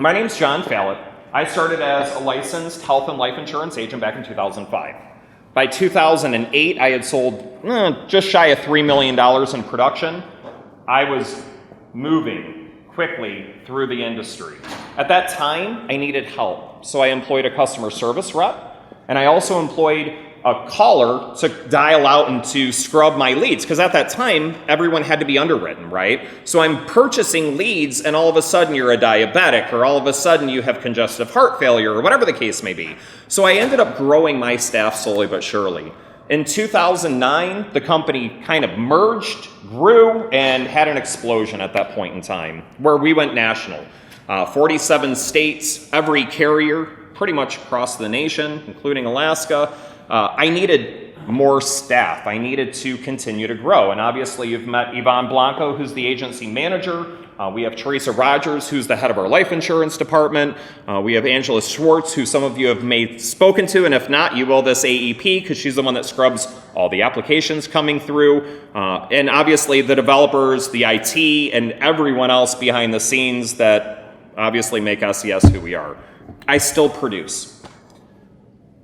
My name's John Fallett. I started as a licensed health and life insurance agent back in 2005. By 2008, I had sold just shy of $3 million in production. I was moving quickly through the industry. At that time, I needed help, so I employed a customer service rep, and I also employed a caller to dial out and to scrub my leads, because at that time, everyone had to be underwritten, right? So I'm purchasing leads, and all of a sudden you're a diabetic, or all of a sudden you have congestive heart failure, or whatever the case may be. So I ended up growing my staff slowly but surely. In 2009, the company kind of merged, grew, and had an explosion at that point in time, where we went national. 47 states, every carrier, pretty much across the nation, including Alaska. I needed more staff. I needed to continue to grow. And obviously you've met Yvonne Blanco, who's the agency manager. We have Teresa Rogers, who's the head of our life insurance department. We have Angela Schwartz, who some of you have spoken to, and if not, you will this AEP, because she's the one that scrubs all the applications coming through. And obviously the developers, the IT, and everyone else behind the scenes that obviously make SES who we are. I still produce.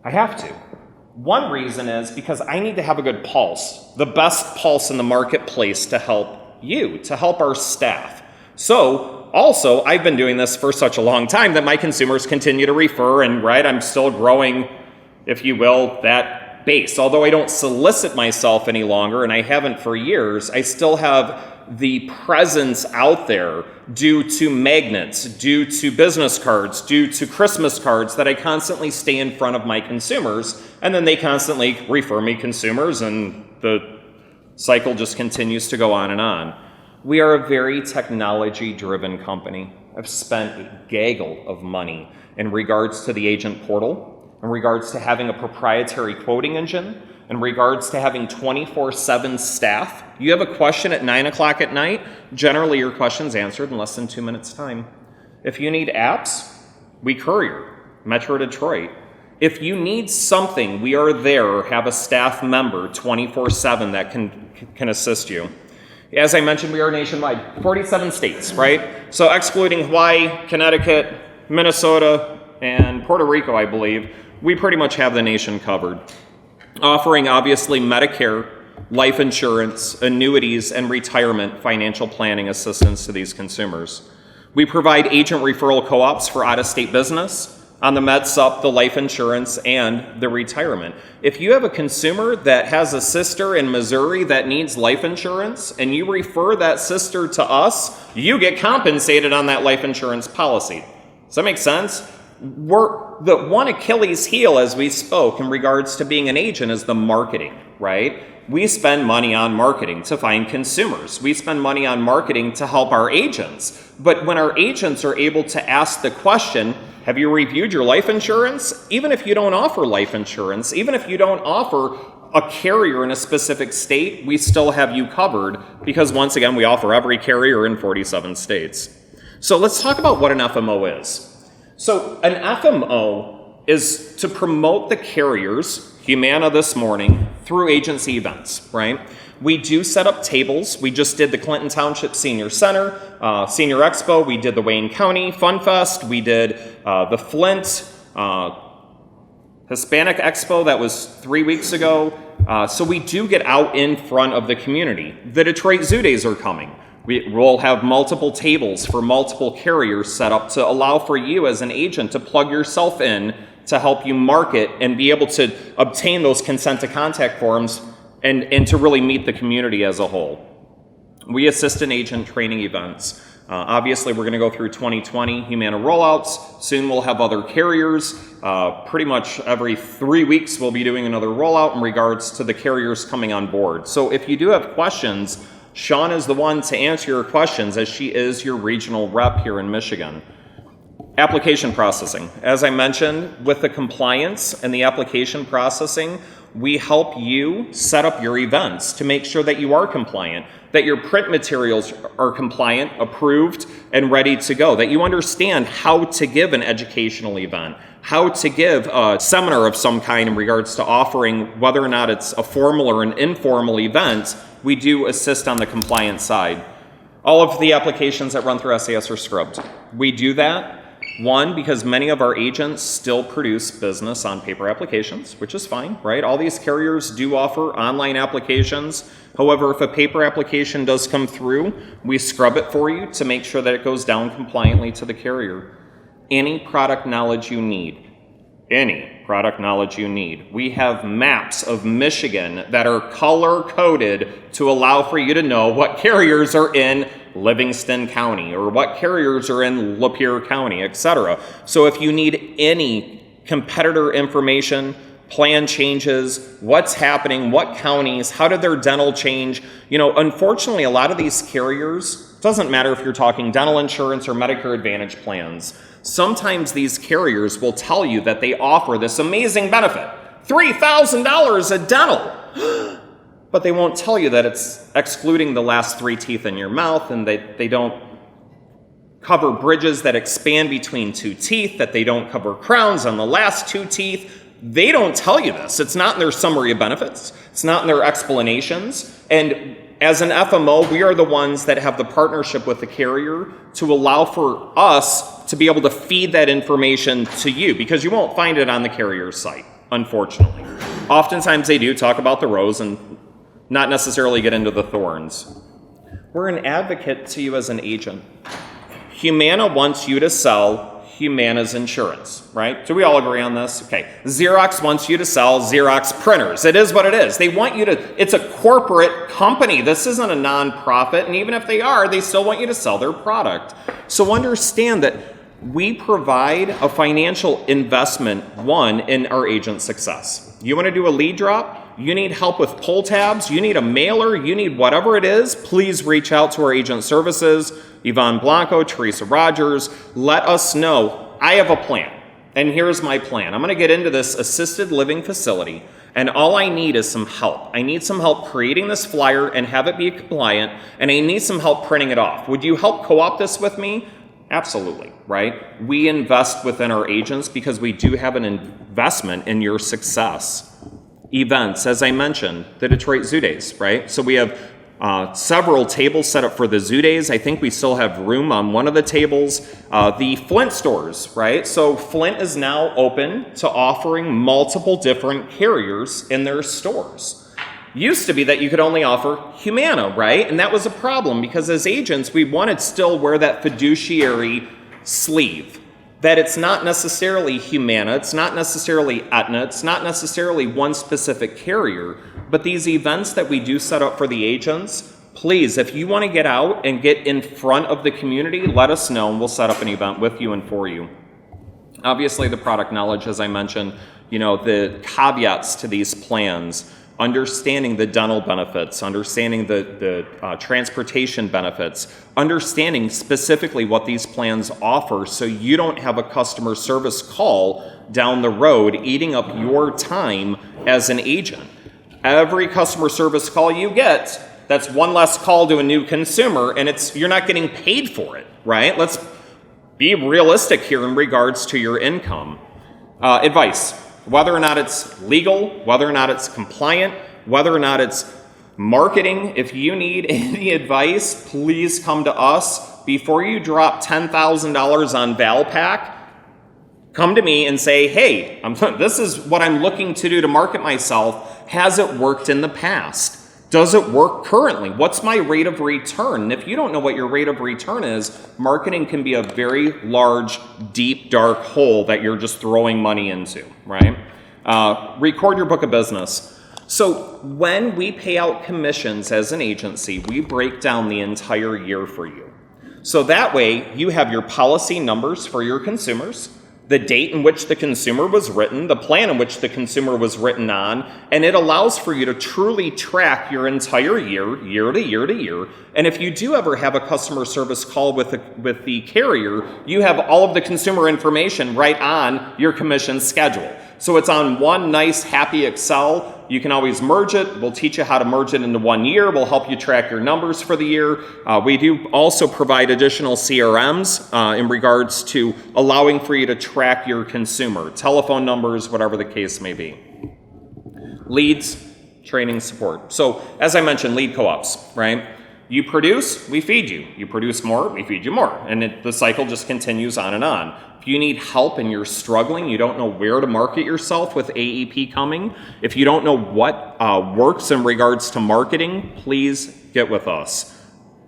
I have to. One reason is because I need to have a good pulse, the best pulse in the marketplace to help you, to help our staff. So also, I've been doing this for such a long time that my consumers continue to refer, and right, I'm still growing, if you will, that base. Although I don't solicit myself any longer, and I haven't for years, I still have the presence out there due to magnets, due to business cards, due to Christmas cards that I constantly stay in front of my consumers, and then they constantly refer me consumers, and the cycle just continues to go on and on. We are a very technology-driven company. I've spent a gaggle of money in regards to the agent portal, in regards to having a proprietary quoting engine, in regards to having 24/7 staff. You have a question at 9 o'clock at night, generally your question's answered in less than 2 minutes' time. If you need apps, we courier, Metro Detroit. If you need something, we are there, or have a staff member 24/7 that can assist you. As I mentioned, we are nationwide, 47 states, right? So excluding Hawaii, Connecticut, Minnesota, and Puerto Rico, I believe, we pretty much have the nation covered. Offering obviously Medicare, life insurance, annuities, and retirement financial planning assistance to these consumers. We provide agent referral co-ops for out-of-state business, on the MedSup, the life insurance, and the retirement. If you have a consumer that has a sister in Missouri that needs life insurance, and you refer that sister to us, you get compensated on that life insurance policy. Does that make sense? The one Achilles heel, as we spoke, in regards to being an agent is the marketing, right? We spend money on marketing to find consumers. We spend money on marketing to help our agents. But when our agents are able to ask the question, have you reviewed your life insurance? Even if you don't offer life insurance, even if you don't offer a carrier in a specific state, we still have you covered, because once again, we offer every carrier in 47 states. So let's talk about what an FMO is. So an FMO is to promote the carriers, Humana this morning, through agency events, right? We do set up tables. We just did the Clinton Township Senior Center, Senior Expo. We did the Wayne County Fun Fest. We did the Flint Hispanic Expo that was 3 weeks ago. So we do get out in front of the community. The Detroit Zoo Days are coming. We'll have multiple tables for multiple carriers set up to allow for you as an agent to plug yourself in to help you market and be able to obtain those consent to contact forms and to really meet the community as a whole. We assist in agent training events. Obviously, we're going to go through 2020 Humana rollouts. Soon we'll have other carriers. Pretty much every 3 weeks we'll be doing another rollout in regards to the carriers coming on board. So if you do have questions, Sean is the one to answer your questions, as she is your regional rep here in Michigan. Application processing. As I mentioned, with the compliance and the application processing, we help you set up your events to make sure that you are compliant, that your print materials are compliant, approved, and ready to go, that you understand how to give an educational event, how to give a seminar of some kind in regards to offering, whether or not it's a formal or an informal event. We do assist on the compliance side. All of the applications that run through SES are scrubbed. We do that One, because many of our agents still produce business on paper applications, which is fine, right? All these carriers do offer online applications. However, if a paper application does come through, we scrub it for you to make sure that it goes down compliantly to the carrier. Any product knowledge you need. Any product knowledge you need. We have maps of Michigan that are color-coded to allow for you to know what carriers are in Livingston County or what carriers are in Lapeer County, etc. So if you need any competitor information, plan changes, what's happening, what counties, how did their dental change, unfortunately, a lot of these carriers, it doesn't matter if you're talking dental insurance or Medicare Advantage plans, sometimes these carriers will tell you that they offer this amazing benefit, $3,000 a dental. But they won't tell you that it's excluding the last 3 teeth in your mouth, and they don't cover bridges that expand between 2 teeth, that they don't cover crowns on the last 2 teeth. They don't tell you this. It's not in their summary of benefits. It's not in their explanations. And as an FMO, we are the ones that have the partnership with the carrier to allow for us to be able to feed that information to you, because you won't find it on the carrier's site, unfortunately. Oftentimes they do talk about the rose and not necessarily get into the thorns. We're an advocate to you as an agent. Humana wants you to sell Humana's insurance, right? Do we all agree on this? Okay. Xerox wants you to sell Xerox printers. It is what it is. They want you to, it's a corporate company. This isn't a nonprofit, and even if they are, they still want you to sell their product. So understand that we provide a financial investment, in our agent success. You want to do a lead drop? You need help with pull tabs, you need a mailer, you need whatever it is, please reach out to our agent services, Yvonne Blanco, Teresa Rogers. Let us know. I have a plan, and here's my plan. I'm going to get into this assisted living facility, and all I need is some help. I need some help creating this flyer and have it be compliant, and I need some help printing it off. Would you help co-op this with me? Absolutely, right? We invest within our agents because we do have an investment in your success. Events, as I mentioned, the Detroit Zoo Days, right? So we have several tables set up for the Zoo Days. I think we still have room on one of the tables. The Flint stores, right? So Flint is now open to offering multiple different carriers in their stores. Used to be that you could only offer Humana, right? And that was a problem because as agents, we wanted still wear that fiduciary sleeve. That it's not necessarily Humana, it's not necessarily Aetna, it's not necessarily one specific carrier, but these events that we do set up for the agents, please, if you want to get out and get in front of the community, let us know and we'll set up an event with you and for you. Obviously, the product knowledge, as I mentioned, the caveats to these plans, understanding the dental benefits, understanding the transportation benefits, understanding specifically what these plans offer so you don't have a customer service call down the road eating up your time as an agent. Every customer service call you get, that's one less call to a new consumer, and you're not getting paid for it, right? Let's be realistic here in regards to your income. Advice. Whether or not it's legal, whether or not it's compliant, whether or not it's marketing, if you need any advice, please come to us. Before you drop $10,000 on Valpak, come to me and say, hey, this is what I'm looking to do to market myself. Has it worked in the past? Does it work currently? What's my rate of return? And if you don't know what your rate of return is, marketing can be a very large, deep, dark hole that you're just throwing money into, right? Record your book of business. So when we pay out commissions as an agency, we break down the entire year for you. So that way you have your policy numbers for your consumers, the date in which the consumer was written, the plan in which the consumer was written on, and it allows for you to truly track your entire year, year to year to year. And if you do ever have a customer service call with the carrier, you have all of the consumer information right on your commission schedule. So it's on one nice, happy Excel. You can always merge it. We'll teach you how to merge it into 1 year. We'll help you track your numbers for the year. We do also provide additional CRMs in regards to allowing for you to track your consumer, telephone numbers, whatever the case may be. Leads, training, support. So as I mentioned, lead co-ops, right? You produce, we feed you. You produce more, we feed you more. And the cycle just continues on and on. If you need help and you're struggling, you don't know where to market yourself with AEP coming, if you don't know what works in regards to marketing, please get with us.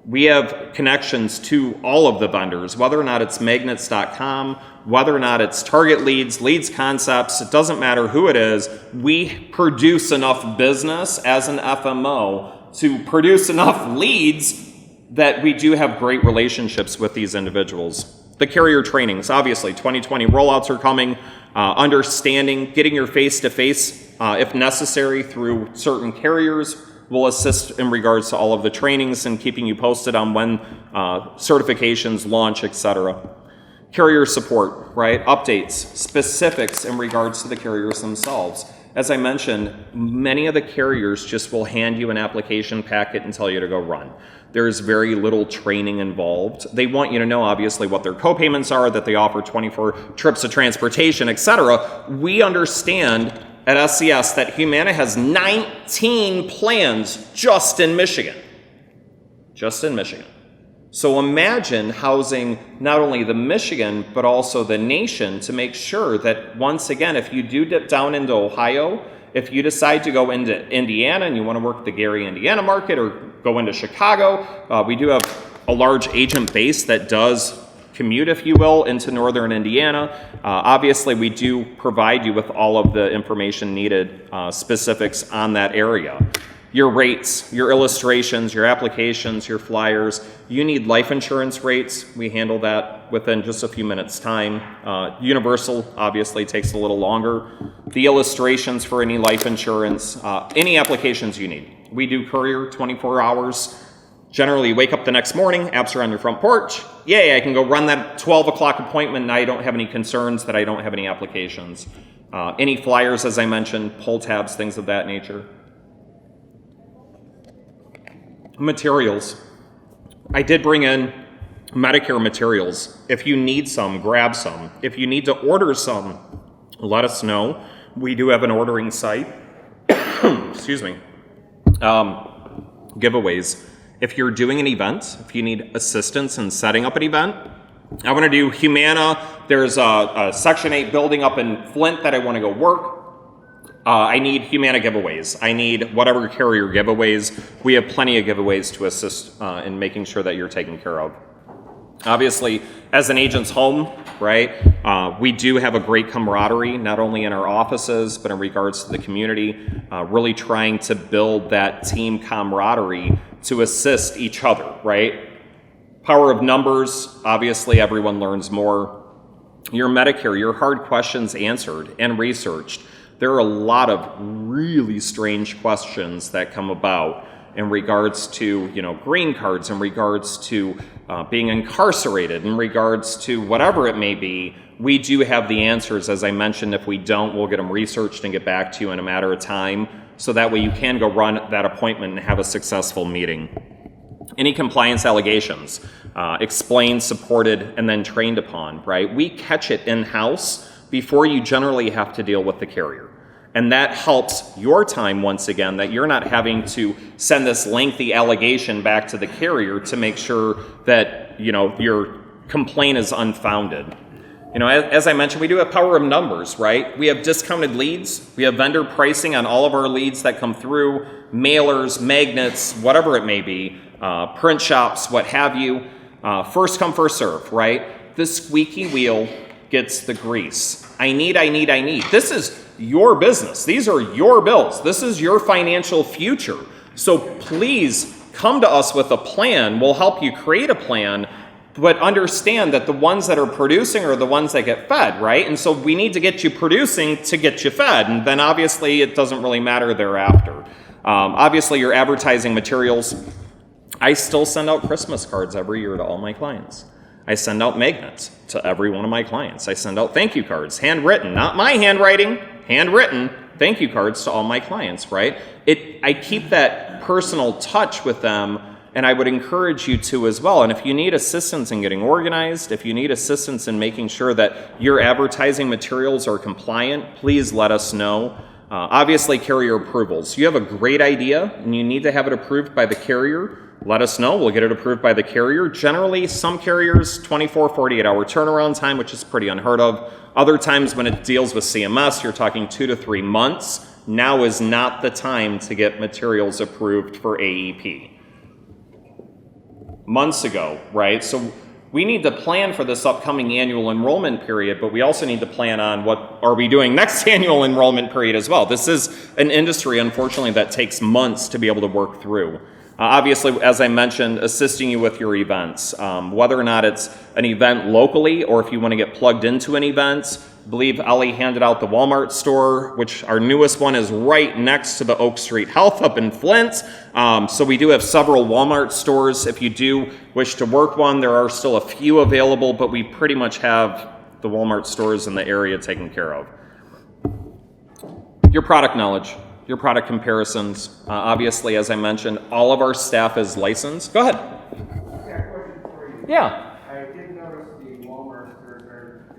We have connections to all of the vendors, whether or not it's magnets.com, whether or not it's Target Leads, Leads Concepts, it doesn't matter who it is. We produce enough business as an FMO to produce enough leads that we do have great relationships with these individuals. The carrier trainings, obviously, 2020 rollouts are coming. Understanding, getting your face-to-face, if necessary, through certain carriers will assist in regards to all of the trainings and keeping you posted on when certifications launch, etc. Carrier support, right? Updates, specifics in regards to the carriers themselves. As I mentioned, many of the carriers just will hand you an application packet and tell you to go run. There's very little training involved. They want you to know, obviously, what their co-payments are, that they offer 24 trips of transportation, etc. We understand at SES that Humana has 19 plans just in Michigan. Just in Michigan. So imagine housing not only the Michigan, but also the nation to make sure that, once again, if you do dip down into Ohio, if you decide to go into Indiana and you want to work the Gary, Indiana market, or go into Chicago, we do have a large agent base that does commute, if you will, into northern Indiana. Obviously, we do provide you with all of the information needed, specifics on that area. Your rates, your illustrations, your applications, your flyers. You need life insurance rates. We handle that within just a few minutes' time. Universal obviously takes a little longer. The illustrations for any life insurance, any applications you need. We do courier 24 hours. Generally, you wake up the next morning, apps are on your front porch. Yay, I can go run that 12 o'clock appointment, and I don't have any concerns that I don't have any applications. Any flyers, as I mentioned, pull tabs, things of that nature. Materials. I did bring in Medicare materials. If you need some, grab some. If you need to order some, let us know. We do have an ordering site. Excuse me. Giveaways. If you're doing an event, if you need assistance in setting up an event, I want to do Humana. There's a Section 8 building up in Flint that I want to go work. I need Humana giveaways. I need whatever carrier giveaways. We have plenty of giveaways to assist in making sure that you're taken care of. Obviously, as an agent's home, right, we do have a great camaraderie, not only in our offices, but in regards to the community, really trying to build that team camaraderie to assist each other, right? Power of numbers, obviously everyone learns more. Your Medicare, your hard questions answered and researched. There are a lot of really strange questions that come about in regards to, green cards, in regards to being incarcerated, in regards to whatever it may be. We do have the answers. As I mentioned, if we don't, we'll get them researched and get back to you in a matter of time. So that way you can go run that appointment and have a successful meeting. Any compliance allegations, explained, supported, and then trained upon, right? We catch it in-house before you generally have to deal with the carrier. And that helps your time, once again, that you're not having to send this lengthy allegation back to the carrier to make sure that, your complaint is unfounded. As I mentioned, we do have power of numbers, right? We have discounted leads. We have vendor pricing on all of our leads that come through, mailers, magnets, whatever it may be, print shops, what have you. First come, first serve, right? The squeaky wheel gets the grease. I need. This is your business. These are your bills. This is your financial future. So please come to us with a plan. We'll help you create a plan, but understand that the ones that are producing are the ones that get fed, right? And so we need to get you producing to get you fed. And then obviously it doesn't really matter thereafter. Obviously your advertising materials, I still send out Christmas cards every year to all my clients. I send out magnets to every one of my clients. I send out thank you cards, handwritten, not my handwriting, handwritten thank you cards to all my clients, right? I keep that personal touch with them, and I would encourage you to as well. And if you need assistance in getting organized, if you need assistance in making sure that your advertising materials are compliant, please let us know. Obviously, carrier approvals. You have a great idea, and you need to have it approved by the carrier. let us know. We'll get it approved by the carrier. Generally, some carriers, 24, 48-hour turnaround time, which is pretty unheard of. Other times when it deals with CMS, you're talking 2 to 3 months. Now is not the time to get materials approved for AEP. Months ago, right? So we need to plan for this upcoming annual enrollment period, but we also need to plan on what are we doing next annual enrollment period as well. This is an industry, unfortunately, that takes months to be able to work through. Obviously, as I mentioned, assisting you with your events, whether or not it's an event locally or if you want to get plugged into an event. I believe Ellie handed out the Walmart store, which our newest one is right next to the Oak Street Health up in Flint. So we do have several Walmart stores. If you do wish to work one, there are still a few available, but we pretty much have the Walmart stores in the area taken care of. Your product knowledge. Your product comparisons. Obviously, as I mentioned, all of our staff is licensed. Go ahead. I got a question for you. Yeah. I did notice the Walmart stores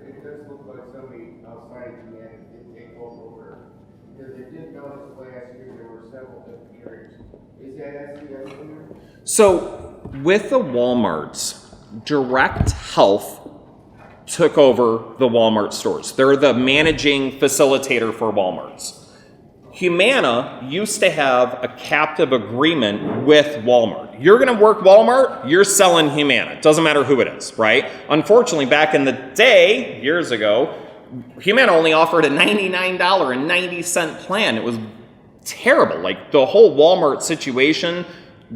it does look like somebody outside Humana did take over. Because I did notice last year there were several different carriers. Is that SES in there? So with the Walmarts, Direct Health took over the Walmart stores. They're the managing facilitator for Walmarts. Humana used to have a captive agreement with Walmart. You're going to work Walmart, you're selling Humana. It doesn't matter who it is, right? Unfortunately, back in the day, years ago, Humana only offered a $99.90 plan. It was terrible. Like, the whole Walmart situation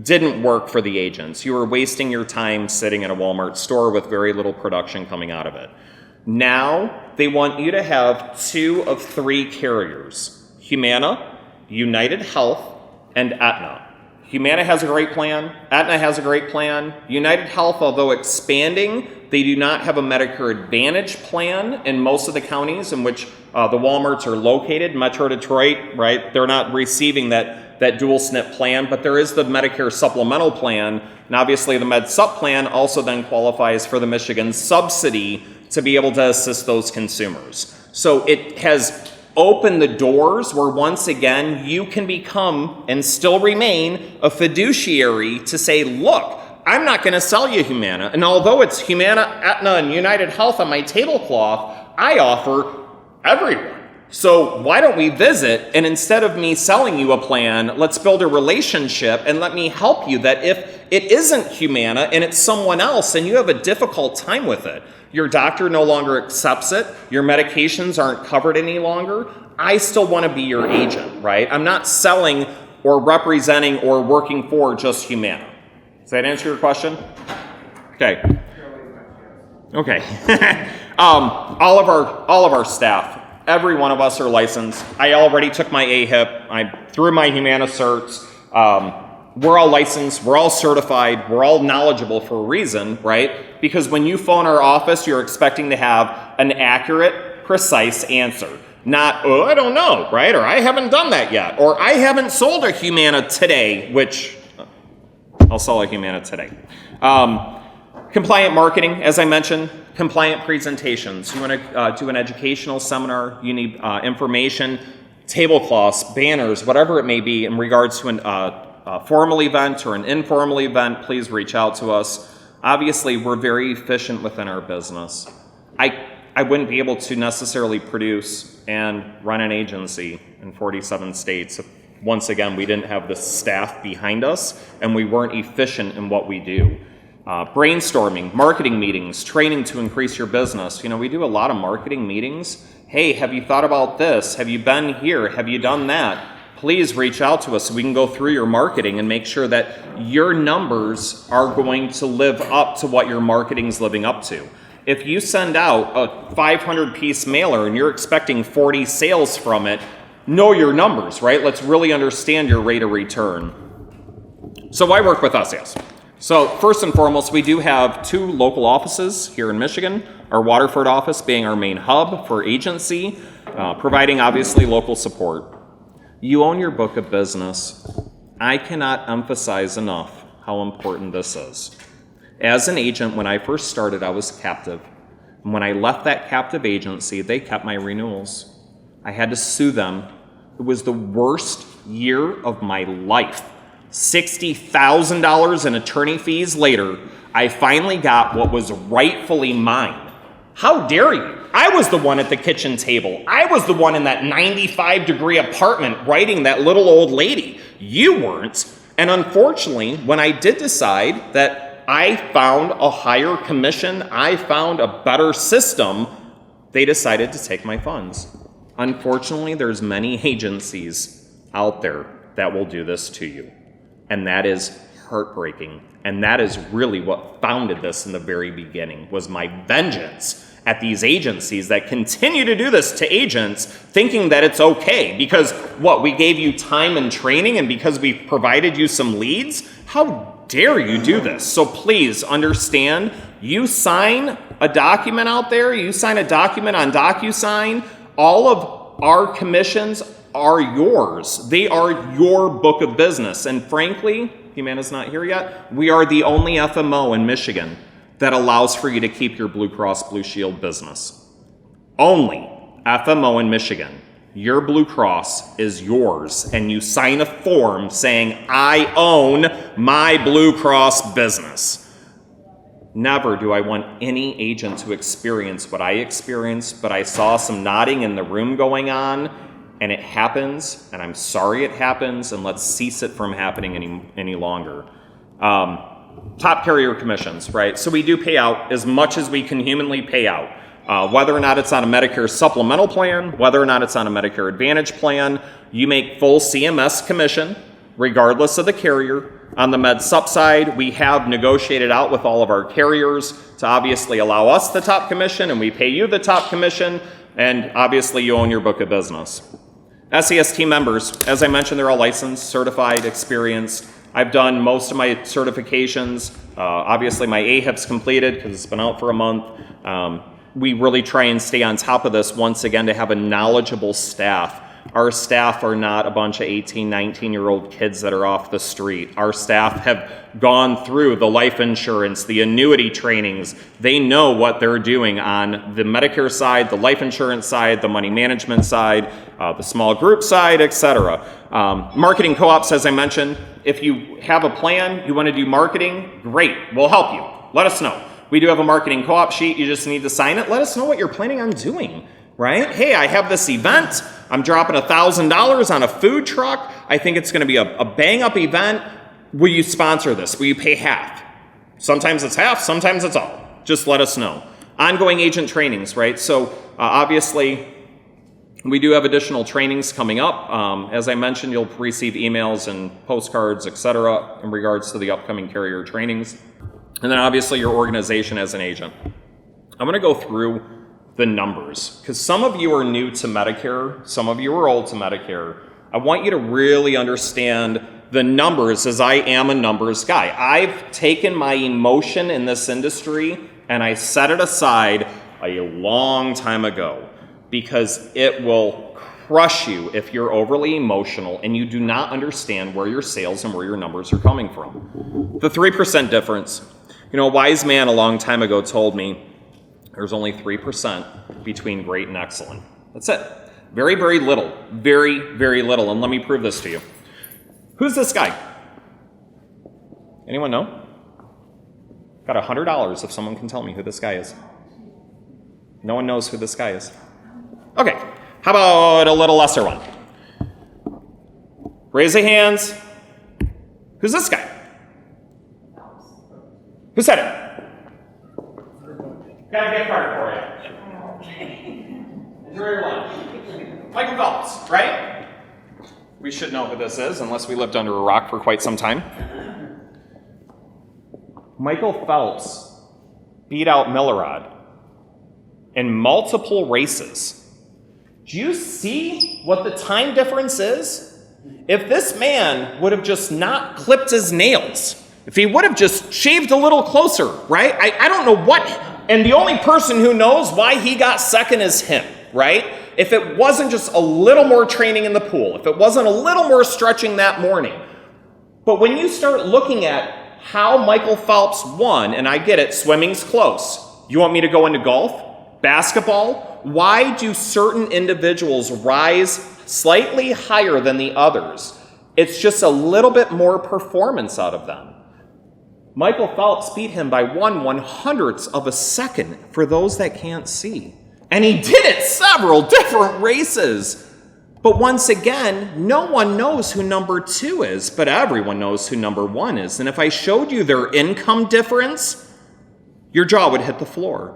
didn't work for the agents. You were wasting your time sitting in a Walmart store with very little production coming out of it. Now, they want you to have 2 of 3 carriers. Humana, United Health, and Aetna. Humana has a great plan. Aetna has a great plan. United Health, although expanding, they do not have a Medicare Advantage plan in most of the counties in which the Walmarts are located. Metro Detroit, right? They're not receiving that dual SNP plan, but there is the Medicare supplemental plan. And obviously the Med Sup plan also then qualifies for the Michigan subsidy to be able to assist those consumers. So it has open the doors where once again you can become and still remain a fiduciary to say, look, I'm not going to sell you Humana. And although it's Humana, Aetna, and United Health on my tablecloth, I offer everyone. So why don't we visit, and instead of me selling you a plan, let's build a relationship and let me help you that if it isn't Humana and it's someone else and you have a difficult time with it, your doctor no longer accepts it, your medications aren't covered any longer, I still want to be your agent, right? I'm not selling or representing or working for just Humana. Does that answer your question? Okay. Okay. All of our staff, every one of us are licensed. I already took my AHIP. I threw my Humana certs. We're all licensed, we're all certified, we're all knowledgeable for a reason, right? Because when you phone our office, you're expecting to have an accurate, precise answer. Not, oh, I don't know, right? Or I haven't done that yet. Or I haven't sold a Humana today, which I'll sell a Humana today. Compliant marketing, as I mentioned, compliant presentations. You want to do an educational seminar, you need information, tablecloths, banners, whatever it may be in regards to a formal event or an informal event, please reach out to us. Obviously, we're very efficient within our business. I wouldn't be able to necessarily produce and run an agency in 47 states if, once again, we didn't have the staff behind us and we weren't efficient in what we do. Brainstorming, marketing meetings, training to increase your business. You know, we do a lot of marketing meetings. Hey, have you thought about this? Have you been here? Have you done that? Please reach out to us so we can go through your marketing and make sure that your numbers are going to live up to what your marketing's living up to. If you send out a 500-piece mailer and you're expecting 40 sales from it, know your numbers, right? Let's really understand your rate of return. So why work with us? Yes. So first and foremost, we do have 2 local offices here in Michigan, our Waterford office being our main hub for agency, providing obviously local support. You own your book of business. I cannot emphasize enough how important this is. As an agent, when I first started, I was captive. And when I left that captive agency, they kept my renewals. I had to sue them. It was the worst year of my life. $60,000 in attorney fees later, I finally got what was rightfully mine. How dare you? I was the one at the kitchen table. I was the one in that 95-degree apartment writing that little old lady. You weren't. And unfortunately, when I did decide that I found a higher commission, I found a better system, they decided to take my funds. Unfortunately, there's many agencies out there that will do this to you. And that is heartbreaking. And that is really what founded this in the very beginning, was my vengeance at these agencies that continue to do this to agents, thinking that it's okay because what, we gave you time and training and because we provided you some leads? How dare you do this? So please understand, you sign a document out there, you sign a document on DocuSign, all of our commissions are yours. They are your book of business. And frankly, Humana's not here yet, we are the only FMO in Michigan that allows for you to keep your Blue Cross Blue Shield business. Only FMO in Michigan. Your Blue Cross is yours, and you sign a form saying, I own my Blue Cross business. Never do I want any agent to experience what I experienced, but I saw some nodding in the room going on, and it happens, and I'm sorry it happens, and let's cease it from happening any longer. Top carrier commissions, right? So we do pay out as much as we can humanly pay out. Whether or not it's on a Medicare supplemental plan, whether or not it's on a Medicare Advantage plan, you make full CMS commission, regardless of the carrier. On the Med Sup side, we have negotiated out with all of our carriers to obviously allow us the top commission, and we pay you the top commission, and obviously you own your book of business. SES team members, as I mentioned, they're all licensed, certified, experienced. I've done most of my certifications. Obviously, my AHIP's completed because it's been out for a month. We really try and stay on top of this once again to have a knowledgeable staff. Our staff are not a bunch of 18, 19-year-old kids that are off the street. Our staff have gone through the life insurance, the annuity trainings. They know what they're doing on the Medicare side, the life insurance side, the money management side, the small group side, etc. Marketing co-ops, as I mentioned, if you have a plan, you want to do marketing, great, we'll help you. Let us know. We do have a marketing co-op sheet. You just need to sign it. Let us know what you're planning on doing, right? Hey, I have this event. I'm dropping $1,000 on a food truck. I think it's going to be a bang-up event. Will you sponsor this? Will you pay half? Sometimes it's half, sometimes it's all. Just let us know. Ongoing agent trainings, right? So obviously, we do have additional trainings coming up. As I mentioned, you'll receive emails and postcards, etc., in regards to the upcoming carrier trainings. And then obviously your organization as an agent. I'm going to go through the numbers because some of you are new to Medicare, some of you are old to Medicare. I want you to really understand the numbers as I am a numbers guy. I've taken my emotion in this industry and I set it aside a long time ago because it will crush you if you're overly emotional and you do not understand where your sales and where your numbers are coming from. The 3% difference. You know, a wise man a long time ago told me there's only 3% between great and excellent. That's it. Very, very little. Very, very little. And let me prove this to you. Who's this guy? Anyone know? Got $100 if someone can tell me who this guy is. No one knows who this guy is. Okay. How about a little lesser one? Raise your hands. Who's this guy? Who said it? Got a gift card for you. Enjoy your lunch. Michael Phelps, right? We should know who this is, unless we lived under a rock for quite some time. Michael Phelps beat out Millerod in multiple races. Do you see what the time difference is? If this man would have just not clipped his nails, if he would have just shaved a little closer, right? I don't know what, and the only person who knows why he got second is him, right? If it wasn't just a little more training in the pool, if it wasn't a little more stretching that morning. But when you start looking at how Michael Phelps won, and I get it, swimming's close. You want me to go into golf? Basketball? Why do certain individuals rise slightly higher than the others? It's just a little bit more performance out of them. Michael Phelps beat him by 1/100th of a second for those that can't see. And he did it several different races. But once again, no one knows who number 2 is, but everyone knows who number 1 is. And if I showed you their income difference, your jaw would hit the floor.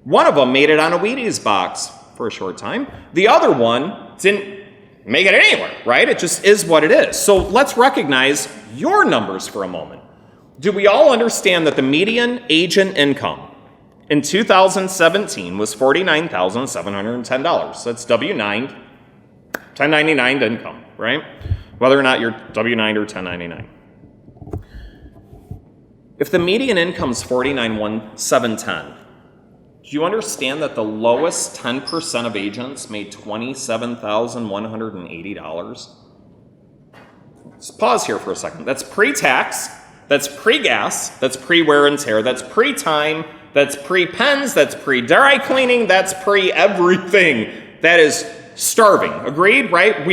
One of them made it on a Wheaties box for a short time. The other one didn't make it anywhere, right? It just is what it is. So let's recognize your numbers for a moment. Do we all understand that the median agent income in 2017 was $49,710? That's W-9, 1099 income, right? Whether or not you're W-9 or 1099. If the median income is $49,710, do you understand that the lowest 10% of agents made $27,180? Let's pause here for a second. That's pre-tax, that's pre-gas, that's pre-wear and tear, that's pre-time, that's pre-pens, that's pre-dry cleaning, that's pre-everything. That is starving. Agreed, right?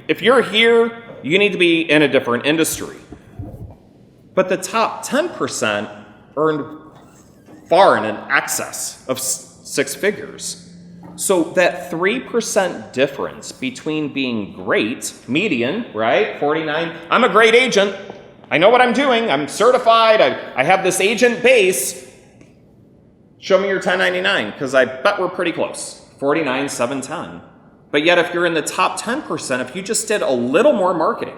If you're here, you need to be in a different industry. But the top 10% earned far in excess of 6 figures. So that 3% difference between being great, median, right, 49, I'm a great agent, I know what I'm doing, I'm certified, I have this agent base, show me your 1099, because I bet we're pretty close, 49,710. But yet if you're in the top 10%, if you just did a little more marketing,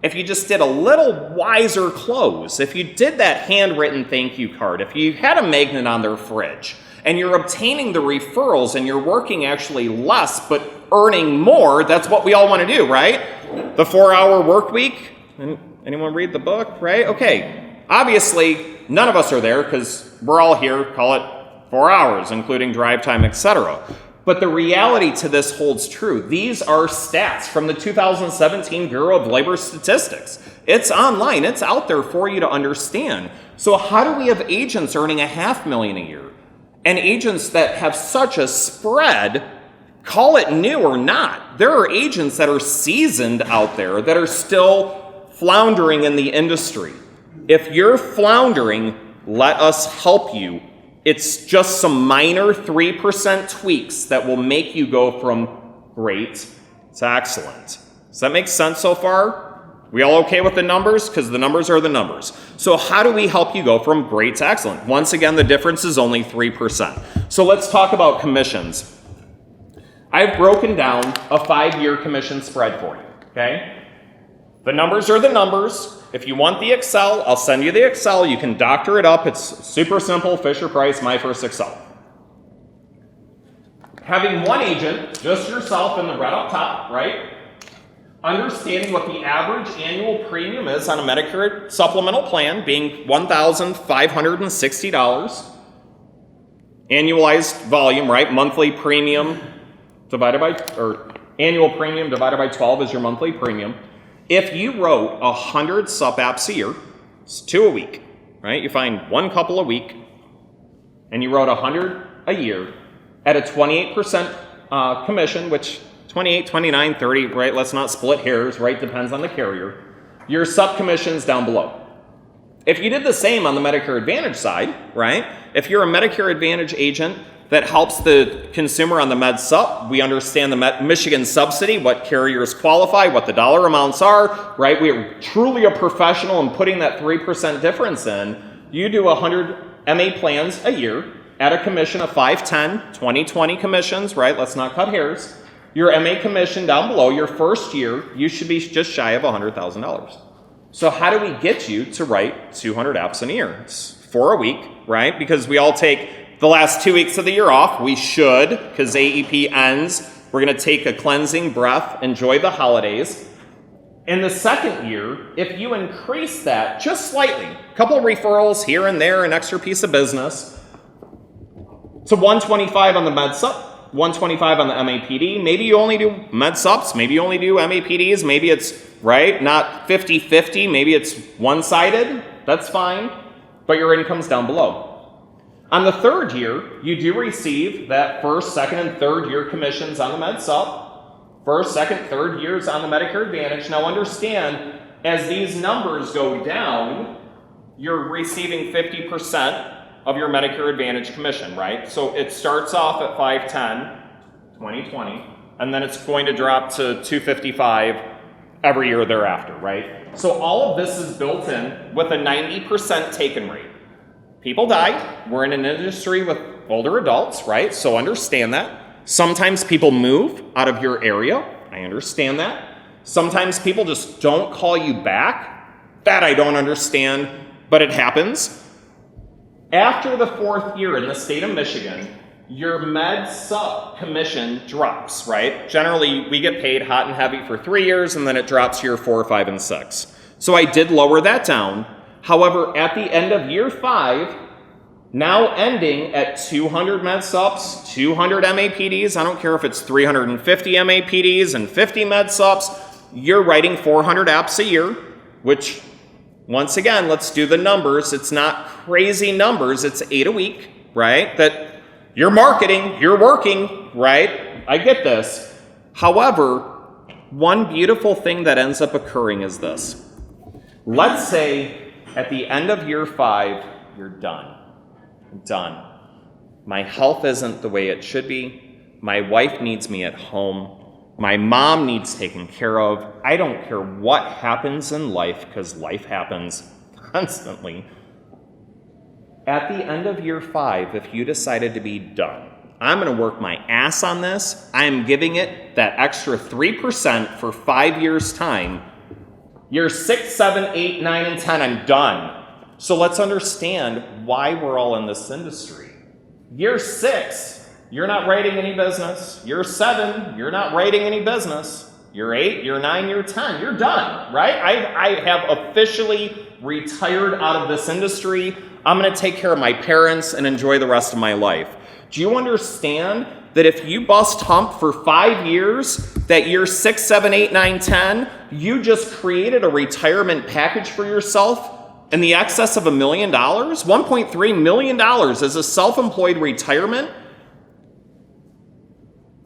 if you just did a little wiser close, if you did that handwritten thank you card, if you had a magnet on their fridge, and you're obtaining the referrals and you're working actually less but earning more, that's what we all want to do, right? The 4-hour work week. Anyone read the book, right? Okay. Obviously, none of us are there because we're all here, call it 4 hours, including drive time, etc. But the reality to this holds true. These are stats from the 2017 Bureau of Labor Statistics. It's online. It's out there for you to understand. So how do we have agents earning $500,000 a year? And agents that have such a spread, call it new or not. There are agents that are seasoned out there that are still floundering in the industry. If you're floundering, let us help you. It's just some minor 3% tweaks that will make you go from great to excellent. Does that make sense so far? We all okay with the numbers? Because the numbers are the numbers. So how do we help you go from great to excellent? Once again, the difference is only 3%. So let's talk about commissions. I've broken down a 5-year commission spread for you, okay? The numbers are the numbers. If you want the Excel, I'll send you the Excel. You can doctor it up. It's super simple. Fisher Price, My First Excel. Having one agent, just yourself in the red up top, right? Understanding what the average annual premium is on a Medicare supplemental plan, being $1,560. Annualized volume, right? Monthly premium divided by, or annual premium divided by 12 is your monthly premium. If you wrote 100 sup apps a year, it's 2 a week, right? You find 1 couple a week, and you wrote 100 a year at a 28% commission, which 28, 29, 30, right? Let's not split hairs, right? Depends on the carrier. Your sup commission's down below. If you did the same on the Medicare Advantage side, right? If you're a Medicare Advantage agent that helps the consumer on the Med Sup, we understand the Michigan subsidy, what carriers qualify, what the dollar amounts are, right? We're truly a professional in putting that 3% difference in. You do 100 MA plans a year at a commission of 510, 20/20 commissions, right? Let's not cut hairs. Your MA commission down below, your first year, you should be just shy of $100,000. So how do we get you to write 200 apps in a year? It's 4 a week, right? Because we all take the last 2 weeks of the year off. We should, because AEP ends. We're going to take a cleansing breath, enjoy the holidays. In the second year, if you increase that just slightly, a couple of referrals here and there, an extra piece of business, to 125 on the Med Sup, 125 on the MAPD. Maybe you only do Med Sups, maybe you only do MAPDs, maybe it's, right, not 50-50, maybe it's one-sided, that's fine, but your income's down below. On the third year, you do receive that first, second, and third year commissions on the Med Sup. First, second, third years on the Medicare Advantage. Now understand, as these numbers go down, you're receiving 50% of your Medicare Advantage commission, right? So it starts off at 510, 2020, and then it's going to drop to 255 every year thereafter, right? So all of this is built in with a 90% taken rate. People die. We're in an industry with older adults, right? So understand that. Sometimes people move out of your area. I understand that. Sometimes people just don't call you back. That I don't understand, but it happens. After the 4th year in the state of Michigan, your med sub commission drops, right? Generally, we get paid hot and heavy for 3 years, and then it drops to year 4, 5, and 6. So I did lower that down. However, at the end of year 5, now ending at 200 med subs, 200 MAPDs, I don't care if it's 350 MAPDs and 50 med subs, you're writing 400 apps a year, which, once again, let's do the numbers. It's not crazy numbers. It's 8 a week, right? That you're marketing, you're working, right? I get this. However, one beautiful thing that ends up occurring is this. Let's say at the end of year 5, you're done. Done. My health isn't the way it should be. My wife needs me at home. My mom needs taken care of. I don't care what happens in life, because life happens constantly. At the end of year 5, if you decided to be done, I'm going to work my ass on this. I'm giving it that extra 3% for 5 years' time. Year 6, 7, 8, 9, and 10, I'm done. So let's understand why we're all in this industry. Year 6, you're not writing any business. Year 7, you're not writing any business. Year 8, year 9, year 10, you're done, right? I have officially retired out of this industry. I'm going to take care of my parents and enjoy the rest of my life. Do you understand that if you bust hump for 5 years, that year 6, 7, 8, 9, 10, you just created a retirement package for yourself in the excess of $1 million? $1.3 million as a self-employed retirement?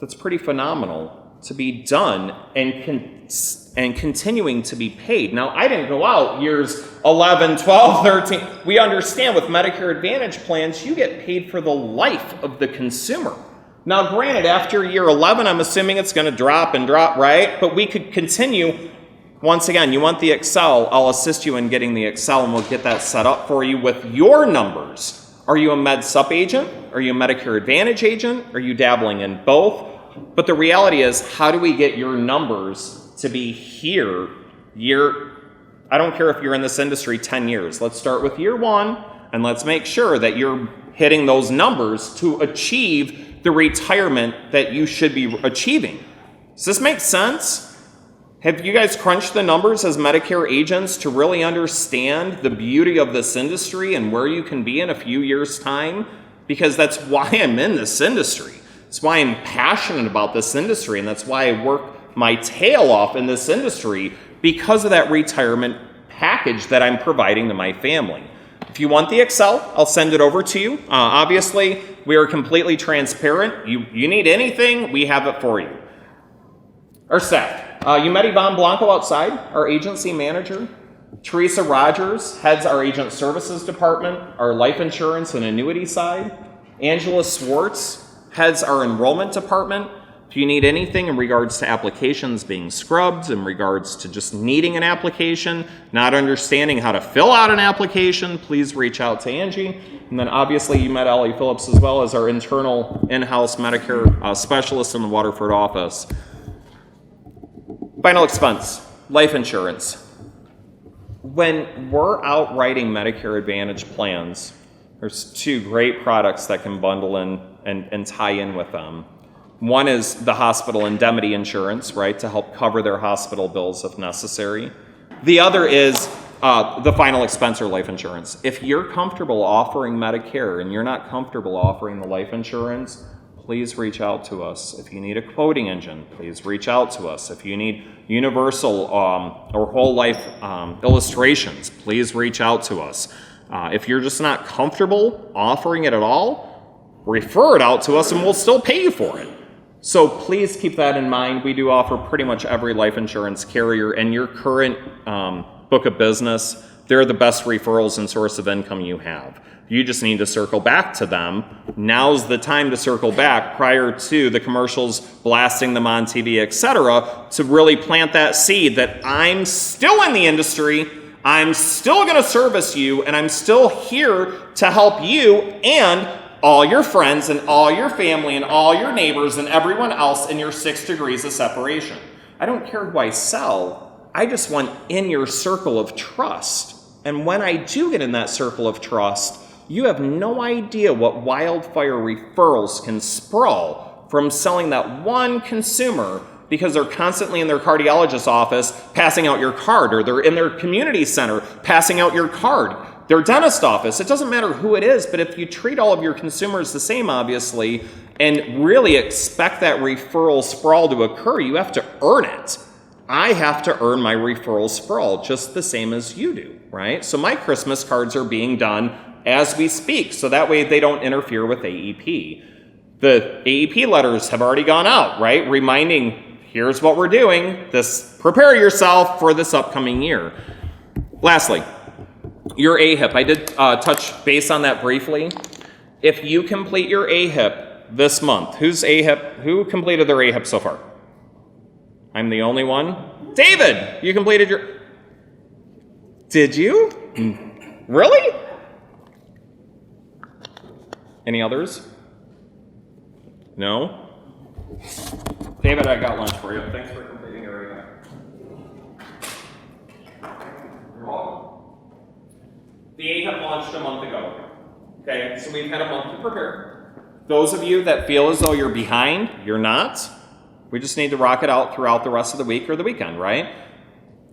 That's pretty phenomenal to be done and continuing to be paid. Now, I didn't go out years 11, 12, 13. We understand with Medicare Advantage plans, you get paid for the life of the consumer. Now, granted, after year 11, I'm assuming it's going to drop and drop, right? But we could continue. Once again, you want the Excel, I'll assist you in getting the Excel, and we'll get that set up for you with your numbers. Are you a Med Sup agent? Are you a Medicare Advantage agent? Are you dabbling in both? But the reality is, how do we get your numbers to be here I don't care if you're in this industry 10 years. Let's start with year 1, and let's make sure that you're hitting those numbers to achieve the retirement that you should be achieving. Does this make sense? Have you guys crunched the numbers as Medicare agents to really understand the beauty of this industry and where you can be in a few years' time? Because that's why I'm in this industry. That's why I'm passionate about this industry, and that's why I work my tail off in this industry, because of that retirement package that I'm providing to my family. If you want the Excel, I'll send it over to you. Obviously, we are completely transparent. You need anything, we have it for you. Our staff. You met Yvonne Blanco outside, our agency manager. Teresa Rogers heads our agent services department, our life insurance and annuity side. Angela Swartz heads our enrollment department. If you need anything in regards to applications being scrubbed, in regards to just needing an application, not understanding how to fill out an application, please reach out to Angie. And then obviously you met Allie Phillips as well as our internal in-house Medicare specialist in the Waterford office. Final expense, life insurance. When we're out writing Medicare Advantage plans, there's 2 great products that can bundle in and tie in with them. One is the hospital indemnity insurance, right, to help cover their hospital bills if necessary. The other is the final expense or life insurance. If you're comfortable offering Medicare and you're not comfortable offering the life insurance, please reach out to us. If you need a quoting engine, please reach out to us. If you need universal or whole life illustrations, please reach out to us. If you're just not comfortable offering it at all, refer it out to us and we'll still pay you for it. So please keep that in mind. We do offer pretty much every life insurance carrier, and your current book of business, they're the best referrals and source of income you have. You just need to circle back to them. Now's the time to circle back prior to the commercials blasting them on TV, etc., to really plant that seed that I'm still in the industry, I'm still going to service you, and I'm still here to help you and all your friends and all your family and all your neighbors and everyone else in your 6 degrees of separation. I don't care who I sell. I just want in your circle of trust. And when I do get in that circle of trust, you have no idea what wildfire referrals can sprawl from selling that one consumer because they're constantly in their cardiologist's office passing out your card, or they're in their community center passing out your card, their dentist office. It doesn't matter who it is, but if you treat all of your consumers the same, obviously, and really expect that referral sprawl to occur, you have to earn it. I have to earn my referral sprawl just the same as you do, right? So my Christmas cards are being done as we speak, so that way they don't interfere with AEP. The AEP letters have already gone out, right? Reminding, here's what we're doing. Prepare yourself for this upcoming year. Lastly, your AHIP. I did touch base on that briefly. If you complete your AHIP this month, who completed their AHIP so far? I'm the only one. David, you completed your... Did you? Really? Any others? No? David, I got lunch for you. Thanks for completing your AHIP. You're welcome. The AHIP launched a month ago. Okay, so we've had a month to prepare. Those of you that feel as though you're behind, you're not. We just need to rock it out throughout the rest of the week or the weekend, right?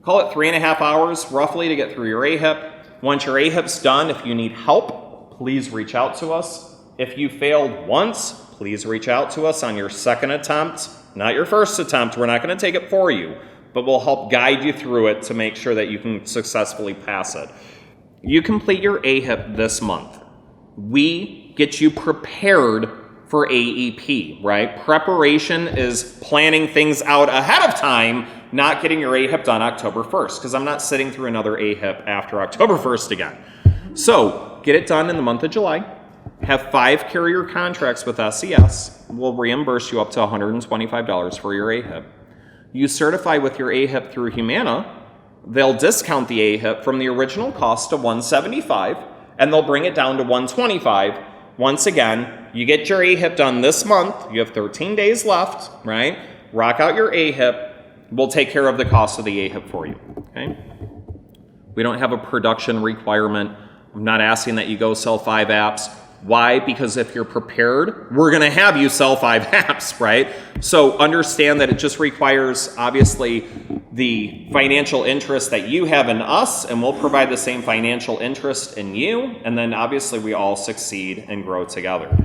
Call it 3.5 hours roughly to get through your AHIP. Once your AHIP's done, if you need help, please reach out to us. If you failed once, please reach out to us on your second attempt, not your first attempt. We're not going to take it for you, but we'll help guide you through it to make sure that you can successfully pass it. You complete your AHIP this month. We get you prepared for AEP, right? Preparation is planning things out ahead of time, not getting your AHIP done October 1st, because I'm not sitting through another AHIP after October 1st again. So get it done in the month of July. Have 5 carrier contracts with SES. We'll reimburse you up to $125 for your AHIP. You certify with your AHIP through Humana. They'll discount the AHIP from the original cost to $175, and they'll bring it down to $125. Once again, you get your AHIP done this month. You have 13 days left, right? Rock out your AHIP. We'll take care of the cost of the AHIP for you, okay? We don't have a production requirement. I'm not asking that you go sell 5 apps. Why? Because if you're prepared, we're going to have you sell 5 apps, right? So understand that it just requires, obviously, the financial interest that you have in us, and we'll provide the same financial interest in you, and then obviously we all succeed and grow together.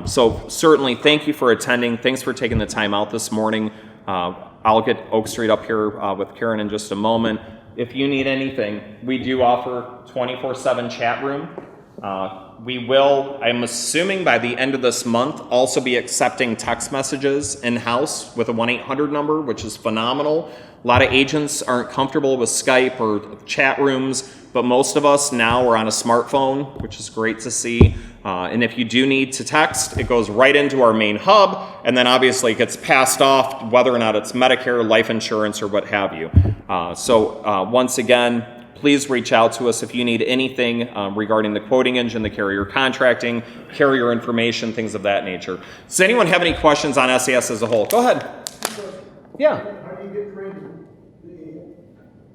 So certainly thank you for attending. Thanks for taking the time out this morning. I'll get Oak Street up here with Karen in just a moment. If you need anything, we do offer 24/7 chat room. We will, I'm assuming by the end of this month, also be accepting text messages in-house with a 1-800 number, which is phenomenal. A lot of agents aren't comfortable with Skype or chat rooms, but most of us now are on a smartphone, which is great to see. And if you do need to text, it goes right into our main hub, and then obviously it gets passed off, whether or not it's Medicare, life insurance, or what have you. Once again, please reach out to us if you need anything regarding the quoting engine, the carrier contracting, carrier information, things of that nature. Does anyone have any questions on SES as a whole? Go ahead. Yeah. How do you get training?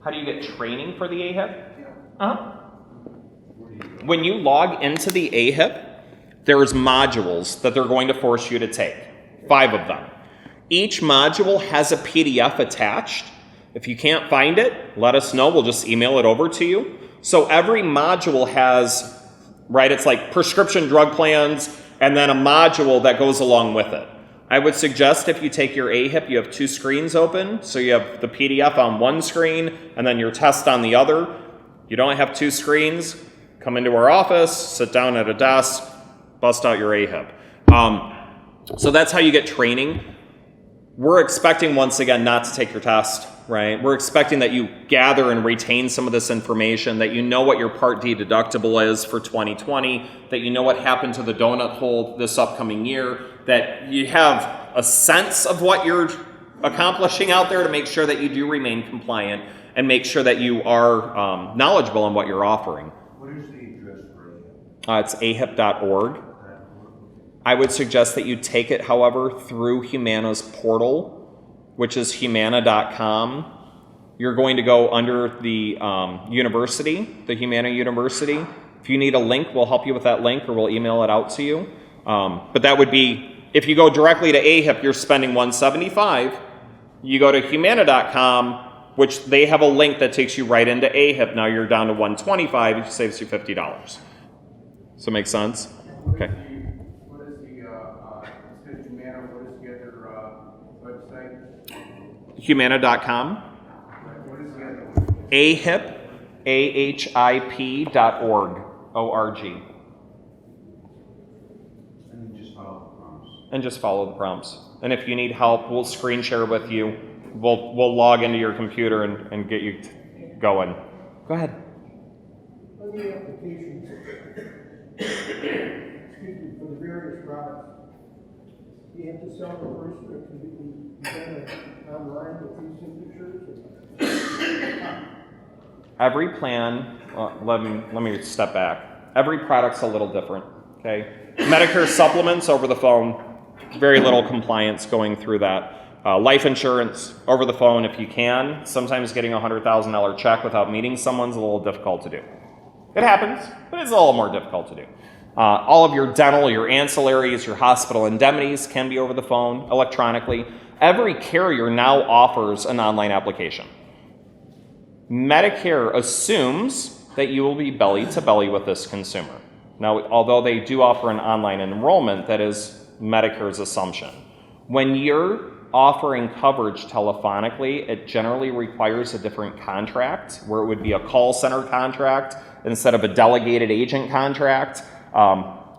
How do you get training for the AHIP? When you log into the AHIP, there's modules that they're going to force you to take, 5 of them. Each module has a PDF attached. If you can't find it, let us know. We'll just email it over to you. So every module has, right, it's like prescription drug plans and then a module that goes along with it. I would suggest if you take your AHIP, you have 2 screens open. So you have the PDF on one screen and then your test on the other. You don't have 2 screens, come into our office, sit down at a desk, bust out your AHIP. So that's how you get training. we're expecting, once again, not to take your test, right? We're expecting that you gather and retain some of this information, that you know what your Part D deductible is for 2020, that you know what happened to the donut hole this upcoming year, that you have a sense of what you're accomplishing out there to make sure that you do remain compliant and make sure that you are knowledgeable on what you're offering. What is the address for it? It's ahip.org. I would suggest that you take it, however, through Humana's portal, which is humana.com. You're going to go under the university, the Humana University. If you need a link, we'll help you with that link, or we'll email it out to you. But that would be, if you go directly to AHIP, you're spending $175. You go to humana.com, which they have a link that takes you right into AHIP. Now you're down to $125, which saves you $50. So make sense? Okay. What is the website? Humana.com. What is the other one? AHIP, AHIP.org, O-R-G. And then just follow the prompts. And just follow the prompts. And if you need help, we'll screen share with you. We'll log into your computer and get you going. Go ahead. On the applications, excuse me, for the various products, do you have to sell them first, or can it be done online with these signatures? Every plan, let me step back. Every product's a little different, okay? Medicare supplements over the phone, very little compliance going through that. Life insurance over the phone if you can. Sometimes getting a $100,000 check without meeting someone's a little difficult to do. It happens, but it's a little more difficult to do. All of your dental, your ancillaries, your hospital indemnities can be over the phone, electronically. Every carrier now offers an online application. Medicare assumes that you will be belly to belly with this consumer. Now, although they do offer an online enrollment, that is Medicare's assumption. When you're offering coverage telephonically, it generally requires a different contract, where it would be a call center contract instead of a delegated agent contract.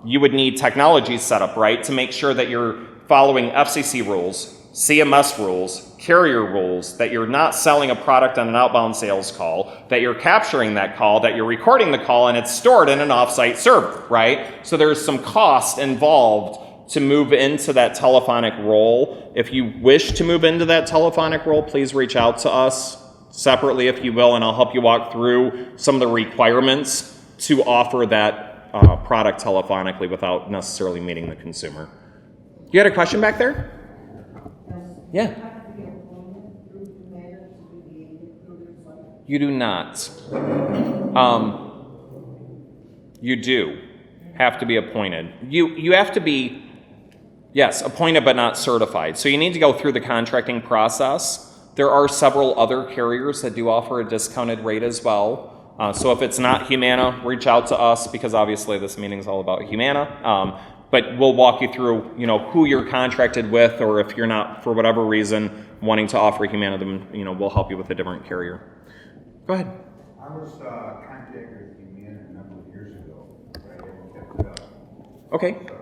You would need technology set up, right, to make sure that you're following FCC rules, CMS rules, carrier rules, that you're not selling a product on an outbound sales call, that you're capturing that call, that you're recording the call, and it's stored in an offsite server, right? So there's some cost involved to move into that telephonic role. If you wish to move into that telephonic role, please reach out to us separately, if you will, and I'll help you walk through some of the requirements to offer that product telephonically without necessarily meeting the consumer. You had a question back there? Yeah. You do not. You do have to be appointed. You have to be, yes, appointed but not certified. So you need to go through the contracting process. There are several other carriers that do offer a discounted rate as well. So if it's not Humana, reach out to us, because obviously this meeting is all about Humana. But we'll walk you through, who you're contracted with, or if you're not, for whatever reason, wanting to offer Humana, then, we'll help you with a different carrier. Go ahead. I was contacted with Humana a number of years ago, but I haven't kept it up. Okay. So,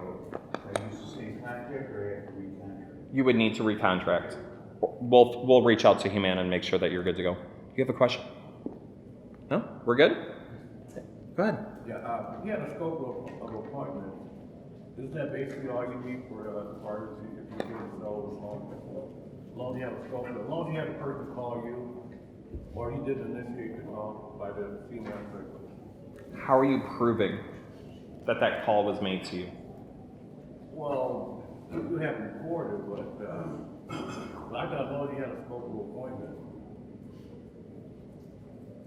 I use the same contact, or I have to recontract? You would need to recontract. We'll reach out to Humana and make sure that you're good to go. Do you have a question? No? We're good? Go ahead. Yeah, you had a scope of appointment. Isn't that basically all you need for the pharmacy if you can sell as long as you have a scope, as long as you have a person call you, or he did initiate the call by the female person? How are you proving that that call was made to you? Well, you have reported, but I thought as long as you had a scope of appointment,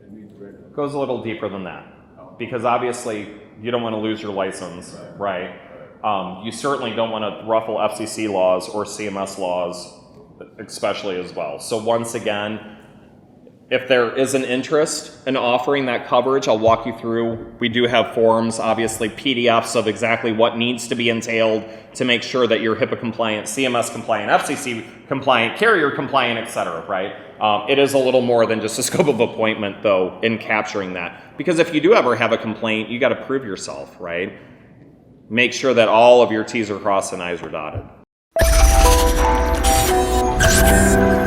it needs record. Goes a little deeper than that, because obviously you don't want to lose your license, right? You certainly don't want to ruffle FCC laws or CMS laws, especially as well. So once again, if there is an interest in offering that coverage, I'll walk you through. We do have forms, obviously PDFs of exactly what needs to be entailed to make sure that you're HIPAA compliant, CMS compliant, FCC compliant, carrier compliant, et cetera, right? It is a little more than just a scope of appointment, though, in capturing that. Because if you do ever have a complaint, you got to prove yourself, right? Make sure that all of your T's are crossed and I's are dotted. skin.